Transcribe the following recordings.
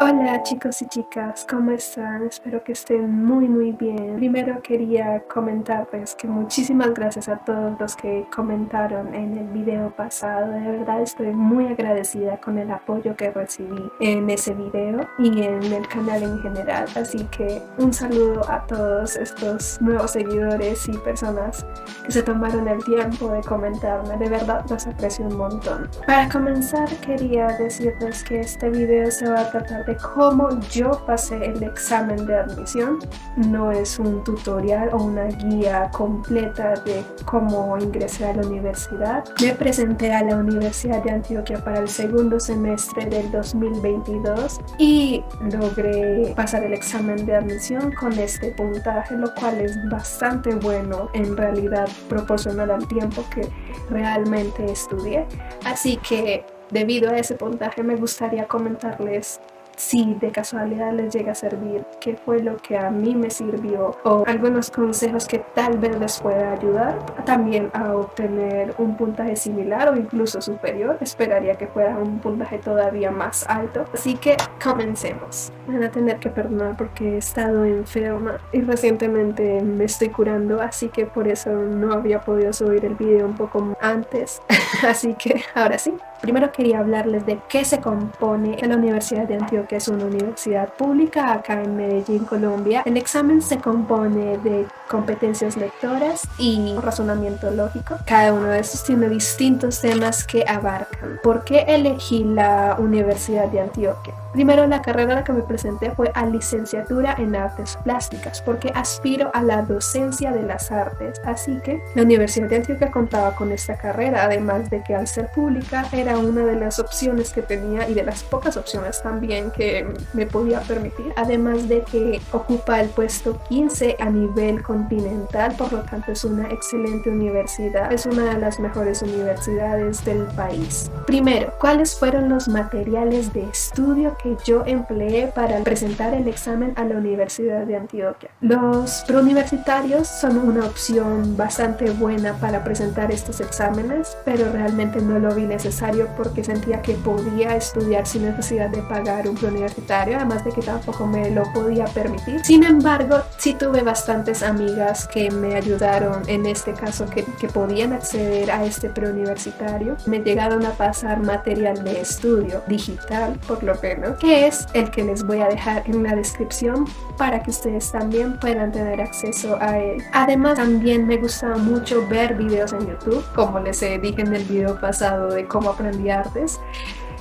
Hola chicos y chicas, ¿cómo están? Espero que estén muy bien. Primero quería comentarles que muchísimas gracias a todos los que comentaron en el video pasado. De verdad estoy muy agradecida con el apoyo que recibí en ese video y en el canal en general. Así que un saludo a todos estos nuevos seguidores y personas que se tomaron el tiempo de comentarme. De verdad los aprecio un montón. Para comenzar quería decirles que este video se va a tratar de cómo yo pasé el examen de admisión. No es un tutorial o una guía completa de cómo ingresé a la universidad. Me presenté a la Universidad de Antioquia para el segundo semestre del 2022 y logré pasar el examen de admisión con este puntaje, lo cual es bastante bueno en realidad proporcional al tiempo que realmente estudié. Así que debido a ese puntaje me gustaría comentarles, si de casualidad les llega a servir, qué fue lo que a mí me sirvió o algunos consejos que tal vez les pueda ayudar también a obtener un puntaje similar o incluso superior. Esperaría que fuera un puntaje todavía más alto. Así que comencemos. Me van a tener que perdonar porque he estado enferma y recientemente me estoy curando, así que por eso no había podido subir el video un poco antes. Así que ahora sí. Primero quería hablarles de qué se compone la Universidad de Antioquia. Es una universidad pública acá en Medellín, Colombia. El examen se compone de competencias lectoras y razonamiento lógico. Cada uno de estos tiene distintos temas que abarcan. ¿Por qué elegí la Universidad de Antioquia? Primero, la carrera a la que me presenté fue a licenciatura en artes plásticas, porque aspiro a la docencia de las artes. Así que la Universidad de Antioquia contaba con esta carrera, además de que al ser pública era una de las opciones que tenía y de las pocas opciones también que me podía permitir. Además de que ocupa el puesto 15 a nivel continental, por lo tanto es una excelente universidad. Es una de las mejores universidades del país. Primero, ¿cuáles fueron los materiales de estudio que yo empleé para presentar el examen a la Universidad de Antioquia? Los preuniversitarios son una opción bastante buena para presentar estos exámenes, pero realmente no lo vi necesario porque sentía que podía estudiar sin necesidad de pagar un preuniversitario, además de que tampoco me lo podía permitir. Sin embargo, sí tuve bastantes amigas que me ayudaron en este caso, que podían acceder a este preuniversitario. Me llegaron a pasar material de estudio digital, por lo menos, que es el que les voy a dejar en la descripción para que ustedes también puedan tener acceso a él. Además, también me gusta mucho ver videos en YouTube, como les dije en el video pasado de cómo aprendí artes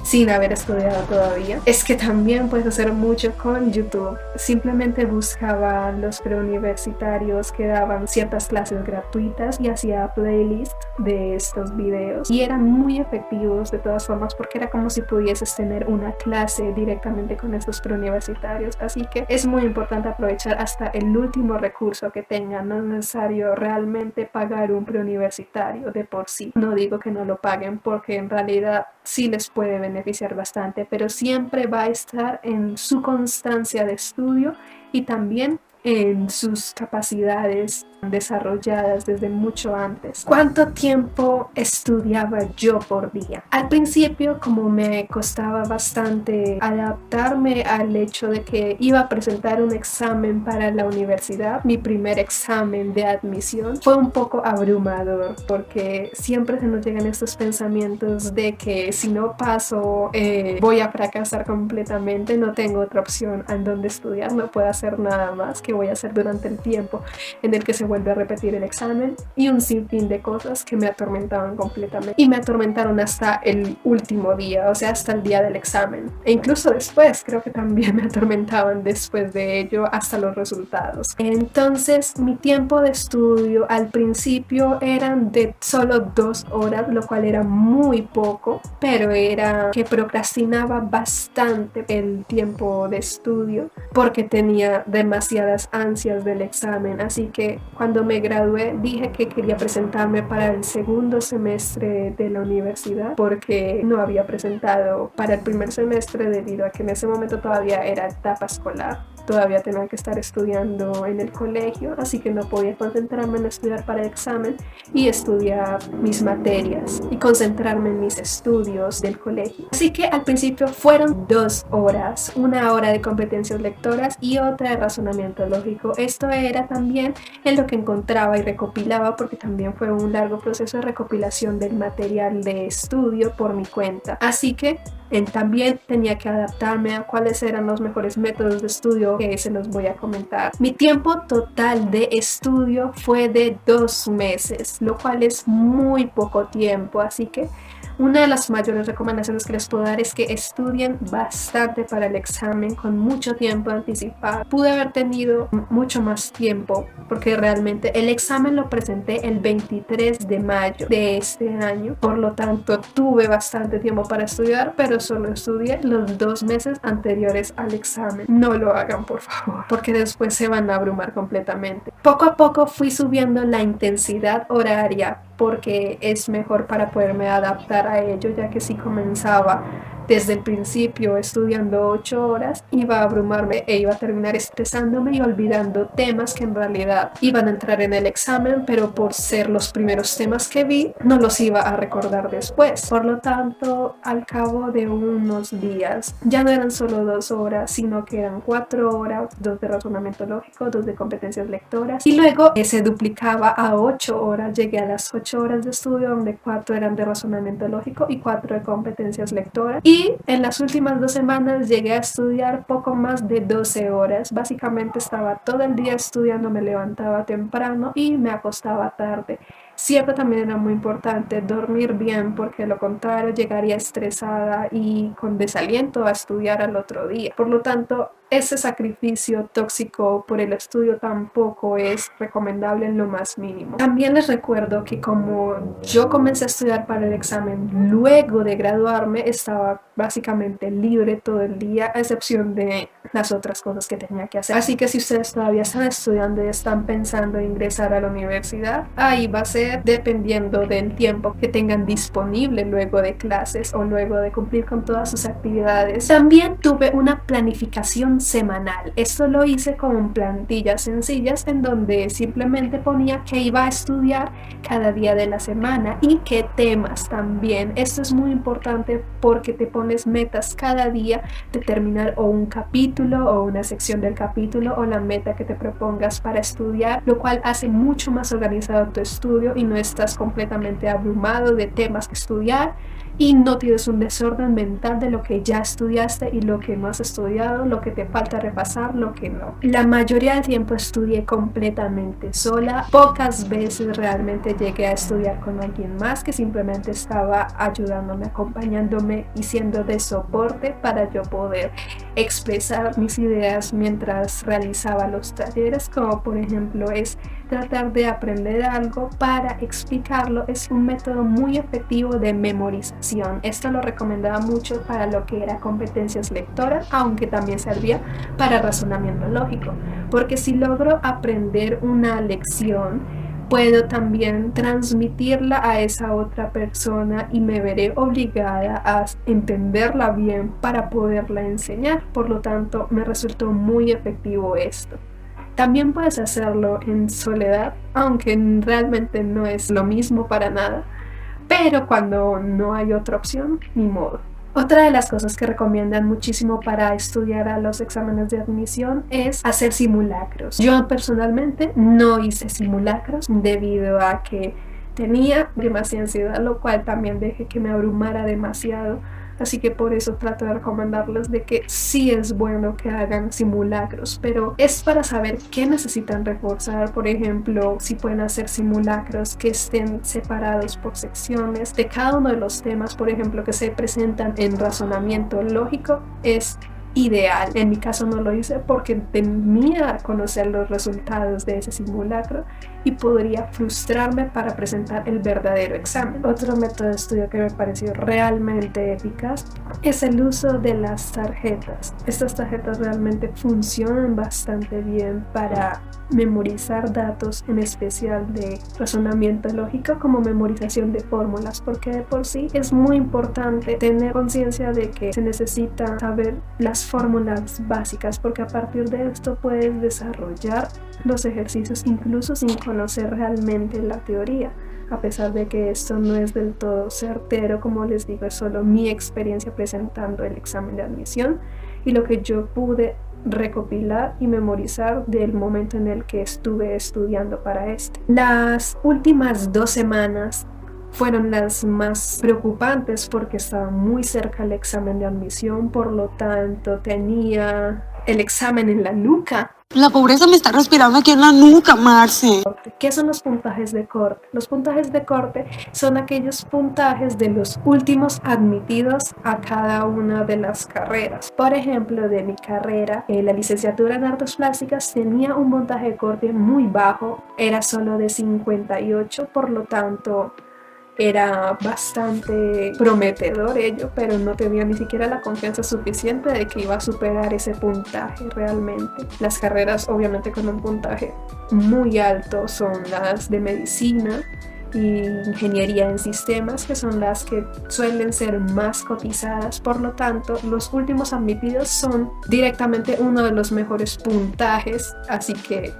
sin haber estudiado todavía. Es que también puedes hacer mucho con YouTube. Simplemente buscaba los preuniversitarios que daban ciertas clases gratuitas y hacía playlist de estos videos, y eran muy efectivos de todas formas porque era como si pudieses tener una clase directamente con estos preuniversitarios. Así que es muy importante aprovechar hasta el último recurso que tengan. No es necesario realmente pagar un preuniversitario de por sí. No digo que no lo paguen porque en realidad sí les puede beneficiar bastante, pero siempre va a estar en su constancia de estudio y también en sus capacidades desarrolladas desde mucho antes. ¿Cuánto tiempo estudiaba yo por día? Al principio, como me costaba bastante adaptarme al hecho de que iba a presentar un examen para la universidad, mi primer examen de admisión, fue un poco abrumador porque siempre se nos llegan estos pensamientos de que si no paso voy a fracasar completamente, no tengo otra opción en donde estudiar, no puedo hacer nada más. ¿Qué voy a hacer durante el tiempo en el que se vuelve a repetir el examen? Y un sinfín de cosas que me atormentaban completamente, y me atormentaron hasta el último día, o sea, hasta el día del examen, e incluso después creo que también me atormentaban después de ello hasta los resultados. Entonces mi tiempo de estudio al principio eran de solo 2 horas, lo cual era muy poco, pero era que procrastinaba bastante el tiempo de estudio porque tenía demasiadas muchas ansias del examen, así que cuando me gradué dije que quería presentarme para el segundo semestre de la universidad porque no había presentado para el primer semestre debido a que en ese momento todavía era etapa escolar. Todavía tenía que estar estudiando en el colegio, así que no podía concentrarme en estudiar para el examen y estudiar mis materias y concentrarme en mis estudios del colegio. Así que al principio fueron 2 horas, una hora de competencias lectoras y otra de razonamiento lógico. Esto era también en lo que encontraba y recopilaba, porque también fue un largo proceso de recopilación del material de estudio por mi cuenta. Así que también tenía que adaptarme a cuáles eran los mejores métodos de estudio que se los voy a comentar. Mi tiempo total de estudio fue de 2 meses, lo cual es muy poco tiempo, así que una de las mayores recomendaciones que les puedo dar es que estudien bastante para el examen con mucho tiempo anticipado. Pude haber tenido mucho más tiempo porque realmente el examen lo presenté el 23 de mayo de este año, por lo tanto tuve bastante tiempo para estudiar, pero solo estudié los 2 meses anteriores al examen. No lo hagan, por favor, porque después se van a abrumar completamente. Poco a poco fui subiendo la intensidad horaria porque es mejor para poderme adaptar a ello, ya que si comenzaba desde el principio estudiando 8 horas iba a abrumarme e iba a terminar estresándome y olvidando temas que en realidad iban a entrar en el examen, pero por ser los primeros temas que vi no los iba a recordar después. Por lo tanto, al cabo de unos días ya no eran solo 2 horas, sino que eran 4 horas, 2 de razonamiento lógico, 2 de competencias lectoras, y luego se duplicaba a 8 horas. Llegué a las 8 horas de estudio, donde 4 eran de razonamiento lógico y 4 de competencias lectoras. Y en las últimas 2 semanas llegué a estudiar poco más de 12 horas. Básicamente estaba todo el día estudiando, me levantaba temprano y me acostaba tarde. Siempre también era muy importante dormir bien, porque de lo contrario llegaría estresada y con desaliento a estudiar al otro día. Por lo tanto, ese sacrificio tóxico por el estudio tampoco es recomendable en lo más mínimo. También les recuerdo que como yo comencé a estudiar para el examen luego de graduarme, estaba básicamente libre todo el día, a excepción de las otras cosas que tenía que hacer. Así que si ustedes todavía están estudiando y están pensando en ingresar a la universidad, ahí va a ser dependiendo del tiempo que tengan disponible luego de clases o luego de cumplir con todas sus actividades. También tuve una planificación semanal. Esto lo hice con plantillas sencillas en donde simplemente ponía que iba a estudiar cada día de la semana y qué temas también. Esto es muy importante porque te pones metas cada día de terminar o un capítulo o una sección del capítulo o la meta que te propongas para estudiar, lo cual hace mucho más organizado tu estudio y no estás completamente abrumado de temas que estudiar y no tienes un desorden mental de lo que ya estudiaste y lo que no has estudiado, lo que te falta repasar, lo que no. La mayoría del tiempo estudié completamente sola. Pocas veces realmente llegué a estudiar con alguien más que simplemente estaba ayudándome, acompañándome y siendo de soporte para yo poder expresar mis ideas mientras realizaba los talleres, como por ejemplo es tratar de aprender algo para explicarlo. Es un método muy efectivo de memorización. Esto lo recomendaba mucho para lo que era competencias lectoras, aunque también servía para razonamiento lógico, porque si logro aprender una lección, puedo también transmitirla a esa otra persona y me veré obligada a entenderla bien para poderla enseñar. Por lo tanto, me resultó muy efectivo esto. También puedes hacerlo en soledad, aunque realmente no es lo mismo para nada, pero cuando no hay otra opción, ni modo. Otra de las cosas que recomiendan muchísimo para estudiar a los exámenes de admisión es hacer simulacros. Yo personalmente no hice simulacros debido a que tenía demasiada ansiedad, lo cual también dejé que me abrumara demasiado. Así que por eso trato de recomendarles de que sí es bueno que hagan simulacros, pero es para saber qué necesitan reforzar. Por ejemplo, si pueden hacer simulacros que estén separados por secciones de cada uno de los temas, por ejemplo, que se presentan en razonamiento lógico, es ideal. En mi caso no lo hice porque temía conocer los resultados de ese simulacro y podría frustrarme para presentar el verdadero examen. Otro método de estudio que me pareció realmente eficaz es el uso de las tarjetas. Estas tarjetas realmente funcionan bastante bien para memorizar datos, en especial de razonamiento lógico, como memorización de fórmulas, porque de por sí es muy importante tener conciencia de que se necesita saber las fórmulas básicas, porque a partir de esto puedes desarrollar los ejercicios incluso sin conocer realmente la teoría. A pesar de que esto no es del todo certero, como les digo, es solo mi experiencia presentando el examen de admisión y lo que yo pude recopilar y memorizar del momento en el que estuve estudiando para este. Las últimas 2 semanas fueron las más preocupantes porque estaba muy cerca el examen de admisión, por lo tanto tenía el examen en la nuca. La pobreza me está respirando aquí en la nuca, Marce. ¿Qué son los puntajes de corte? Los puntajes de corte son aquellos puntajes de los últimos admitidos a cada una de las carreras. Por ejemplo, de mi carrera, la licenciatura en Artes Plásticas tenía un puntaje de corte muy bajo, era solo de 58, por lo tanto era bastante prometedor ello, pero no tenía ni siquiera la confianza suficiente de que iba a superar ese puntaje realmente. Las carreras obviamente con un puntaje muy alto son las de medicina y ingeniería en sistemas, que son las que suelen ser más cotizadas. Por lo tanto, los últimos admitidos son directamente uno de los mejores puntajes, así que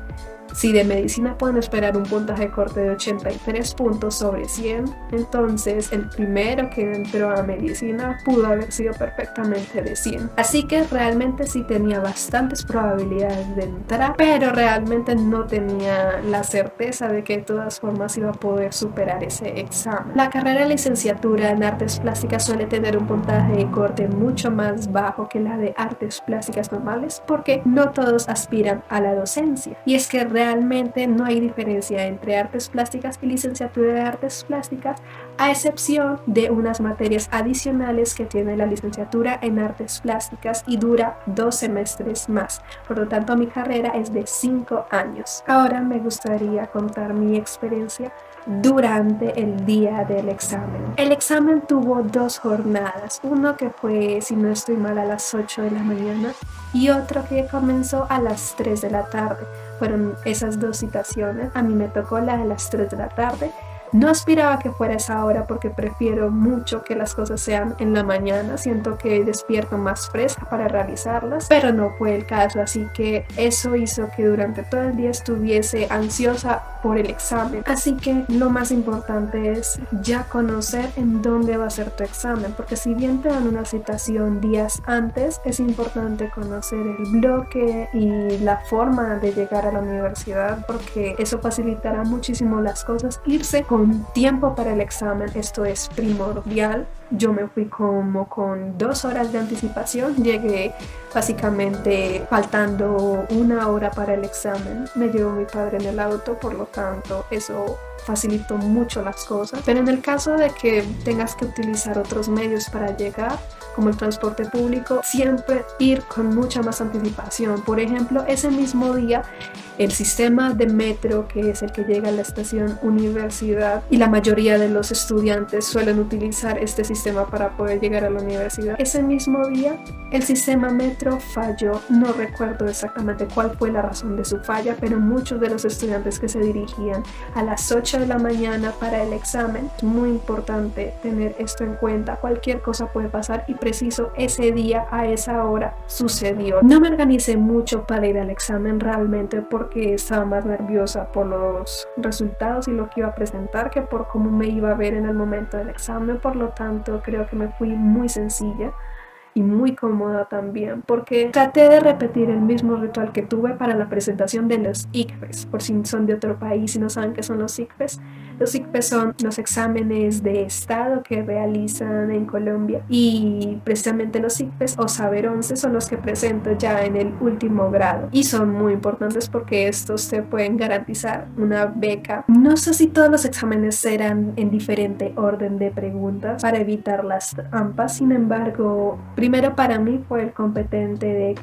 si de medicina pueden esperar un puntaje de corte de 83 puntos sobre 100, entonces el primero que entró a medicina pudo haber sido perfectamente de 100. Así que realmente sí tenía bastantes probabilidades de entrar, pero realmente no tenía la certeza de que de todas formas iba a poder superar ese examen. La carrera de licenciatura en Artes Plásticas suele tener un puntaje de corte mucho más bajo que la de Artes Plásticas normales, porque no todos aspiran a la docencia. Y es que realmente no hay diferencia entre artes plásticas y licenciatura de artes plásticas, a excepción de unas materias adicionales que tiene la licenciatura en artes plásticas y dura 2 semestres más. Por lo tanto, mi carrera es de 5 años. Ahora me gustaría contar mi experiencia durante el día del examen. El examen tuvo 2 jornadas, uno que fue, si no estoy mal, a las 8 de la mañana y otro que comenzó a las 3 de la tarde. Fueron esas 2 citaciones. A mí me tocó la de las 3 de la tarde. No aspiraba que fuera esa hora porque prefiero mucho que las cosas sean en la mañana, siento que despierto más fresca para realizarlas, pero no fue el caso, así que eso hizo que durante todo el día estuviese ansiosa por el examen. Así que lo más importante es ya conocer en dónde va a ser tu examen, porque si bien te dan una citación días antes, es importante conocer el bloque y la forma de llegar a la universidad, porque eso facilitará muchísimo las cosas. Irse con tiempo para el examen, esto es primordial. Yo me fui como con 2 horas de anticipación, llegué básicamente faltando 1 hora para el examen. Me llevó mi padre en el auto, por lo tanto eso facilitó mucho las cosas. Pero en el caso de que tengas que utilizar otros medios para llegar, como el transporte público, siempre ir con mucha más anticipación. Por ejemplo, ese mismo día el sistema de metro, que es el que llega a la estación universidad, y la mayoría de los estudiantes suelen utilizar este sistema para poder llegar a la universidad. Ese mismo día el sistema metro falló, no recuerdo exactamente cuál fue la razón de su falla, pero muchos de los estudiantes que se dirigían a las 8 de la mañana para el examen, es muy importante tener esto en cuenta. Cualquier cosa puede pasar y preciso ese día a esa hora sucedió. No me organicé mucho para ir al examen realmente porque estaba más nerviosa por los resultados y lo que iba a presentar que por cómo me iba a ver en el momento del examen. Por lo tanto, creo que me fui muy sencilla y muy cómoda también, porque traté de repetir el mismo ritual que tuve para la presentación de los ICFES. Por si son de otro país y no saben qué son los ICFES, los ICFES son los exámenes de estado que realizan en Colombia, y precisamente los ICFES o Saber 11 son los que presento ya en el último grado y son muy importantes porque estos te pueden garantizar una beca. No sé si todos los exámenes serán en diferente orden de preguntas para evitar las trampas, sin embargo, primero para mí fue el competente de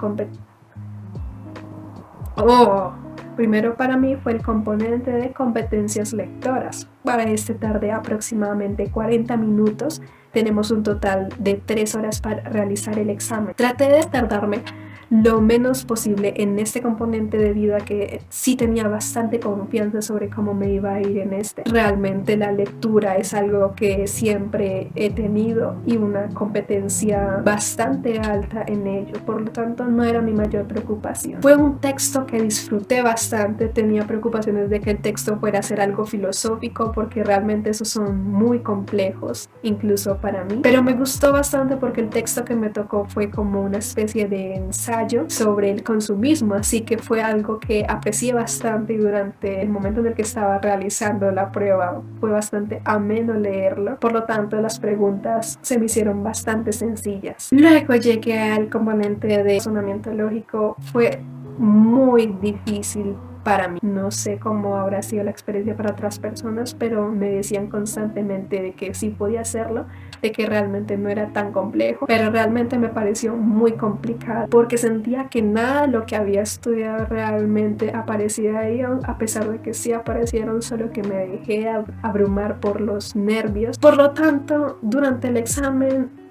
Primero para mí fue el componente de competencias lectoras. Para este tardé aproximadamente 40 minutos tenemos un total de 3 horas para realizar el examen. Traté de tardarme lo menos posible en este componente debido a que sí tenía bastante confianza sobre cómo me iba a ir en este. Realmente la lectura es algo que siempre he tenido y una competencia bastante alta en ello, por lo tanto no era mi mayor preocupación. Fue un texto que disfruté bastante, tenía preocupaciones de que el texto fuera a ser algo filosófico porque realmente esos son muy complejos, incluso para mí, pero me gustó bastante porque el texto que me tocó fue como una especie de ensayo sobre el consumismo, así que fue algo que aprecié bastante y durante el momento en el que estaba realizando la prueba fue bastante ameno leerlo, por lo tanto las preguntas se me hicieron bastante sencillas. Luego llegué al componente de razonamiento lógico, fue muy difícil para mí. No sé cómo habrá sido la experiencia para otras personas, pero me decían constantemente de que sí podía hacerlo, de que realmente no era tan complejo, pero realmente me pareció muy complicado porque sentía que nada de lo que había estudiado realmente aparecía ahí, a pesar de que sí aparecieron, solo que me dejé abrumar por los nervios. Por lo tanto, durante el examen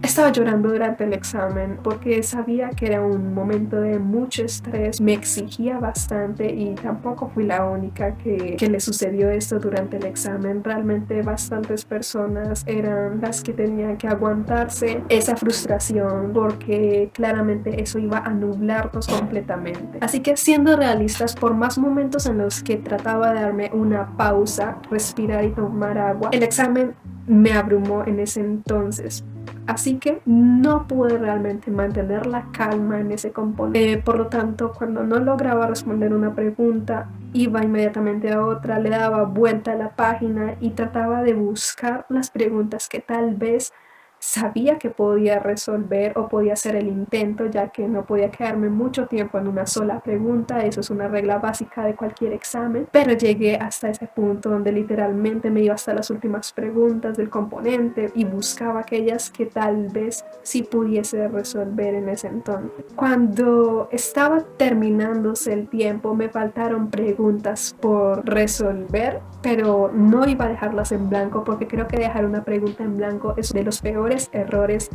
estaba llorando durante el examen porque sabía que era un momento de mucho estrés, me exigía bastante y tampoco fui la única que le sucedió esto durante el examen. Realmente bastantes personas eran las que tenían que aguantarse esa frustración porque claramente eso iba a nublarnos completamente. Así que siendo realistas, por más momentos en los que trataba de darme una pausa, respirar y tomar agua, el examen me abrumó en ese entonces. Así que no pude realmente mantener la calma en ese componente. Por lo tanto, cuando no lograba responder una pregunta, iba inmediatamente a otra, le daba vuelta a la página y trataba de buscar las preguntas que tal vez sabía que podía resolver o podía hacer el intento, ya que no podía quedarme mucho tiempo en una sola pregunta. Eso es una regla básica de cualquier examen, pero llegué hasta ese punto donde literalmente me iba hasta las últimas preguntas del componente y buscaba aquellas que tal vez sí pudiese resolver en ese entonces. Cuando estaba terminándose el tiempo, me faltaron preguntas por resolver, pero no iba a dejarlas en blanco porque creo que dejar una pregunta en blanco es de los peores errores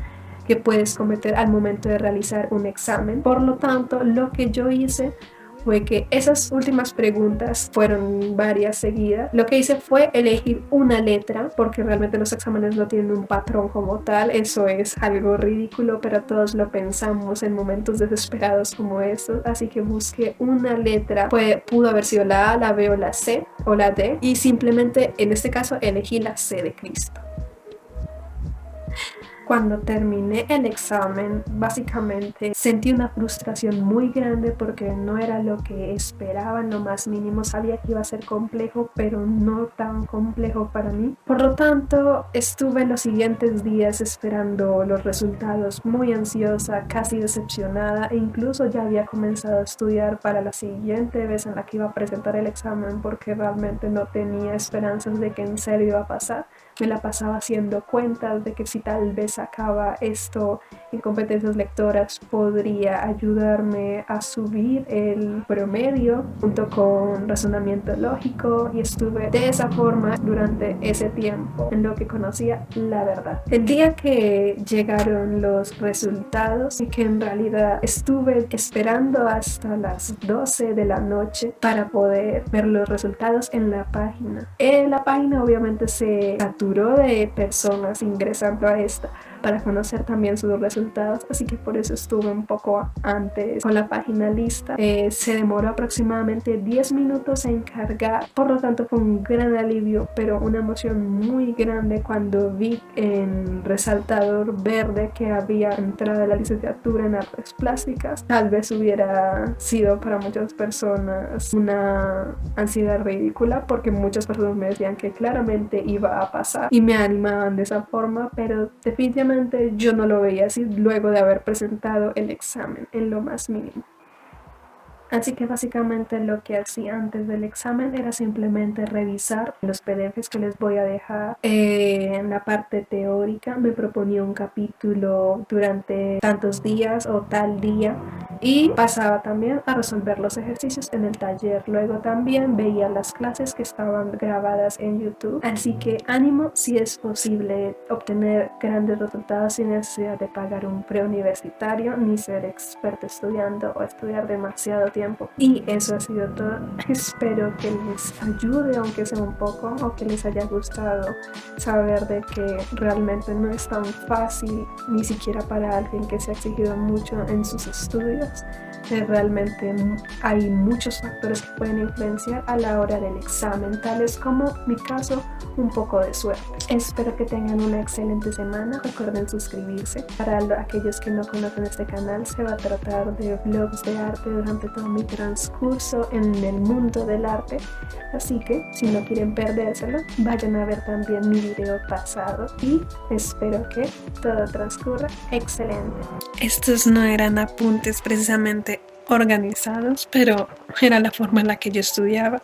que puedes cometer al momento de realizar un examen. Por lo tanto, lo que yo hice fue que esas últimas preguntas fueron varias seguidas. Lo que hice fue elegir una letra, porque realmente los exámenes no tienen un patrón como tal. Eso es algo ridículo, pero todos lo pensamos en momentos desesperados como estos. Así que busqué una letra. Pudo haber sido la A, la B o la C o la D. Y simplemente en este caso elegí la C de Cristo. Cuando terminé el examen, básicamente sentí una frustración muy grande porque no era lo que esperaba en lo más mínimo. Sabía que iba a ser complejo, pero no tan complejo para mí. Por lo tanto, estuve los siguientes días esperando los resultados, muy ansiosa, casi decepcionada, e incluso ya había comenzado a estudiar para la siguiente vez en la que iba a presentar el examen porque realmente no tenía esperanzas de que en serio iba a pasar. Me la pasaba haciendo cuentas de que si tal vez sacaba esto en competencias lectoras podría ayudarme a subir el promedio junto con razonamiento lógico, y estuve de esa forma durante ese tiempo en lo que conocía la verdad. El día que llegaron los resultados, y que en realidad estuve esperando hasta las 12 de la noche para poder ver los resultados en la página. La página obviamente se saturó de personas ingresando a esta para conocer también sus resultados, así que por eso estuve un poco antes con la página lista. Se demoró aproximadamente 10 minutos en cargar, por lo tanto fue un gran alivio, pero una emoción muy grande cuando vi en resaltador verde que había entrado a la licenciatura en artes plásticas. Tal vez hubiera sido para muchas personas una ansiedad ridícula porque muchas personas me decían que claramente iba a pasar y me animaban de esa forma, pero definitivamente yo no lo veía así luego de haber presentado el examen en lo más mínimo. Así que básicamente lo que hacía antes del examen era simplemente revisar los PDFs que les voy a dejar. En la parte teórica me proponía un capítulo durante tantos días o tal día y pasaba también a resolver los ejercicios en el taller. Luego también veía las clases que estaban grabadas en YouTube. Así que ánimo, si es posible obtener grandes resultados sin necesidad de pagar un preuniversitario ni ser experto estudiando o estudiar demasiado tiempo. Y eso ha sido todo. Espero que les ayude, aunque sea un poco, o que les haya gustado saber de que realmente no es tan fácil, ni siquiera para alguien que se ha exigido mucho en sus estudios. Realmente hay muchos factores que pueden influenciar a la hora del examen, tales como mi caso, un poco de suerte. Espero que tengan una excelente semana. Recuerden suscribirse. Para aquellos que no conocen este canal, se va a tratar de vlogs de arte durante todo mi transcurso en el mundo del arte. Así que si no quieren perdérselo, vayan a ver también mi video pasado y espero que todo transcurra excelente. Estos no eran apuntes precisamente organizados, pero era la forma en la que yo estudiaba.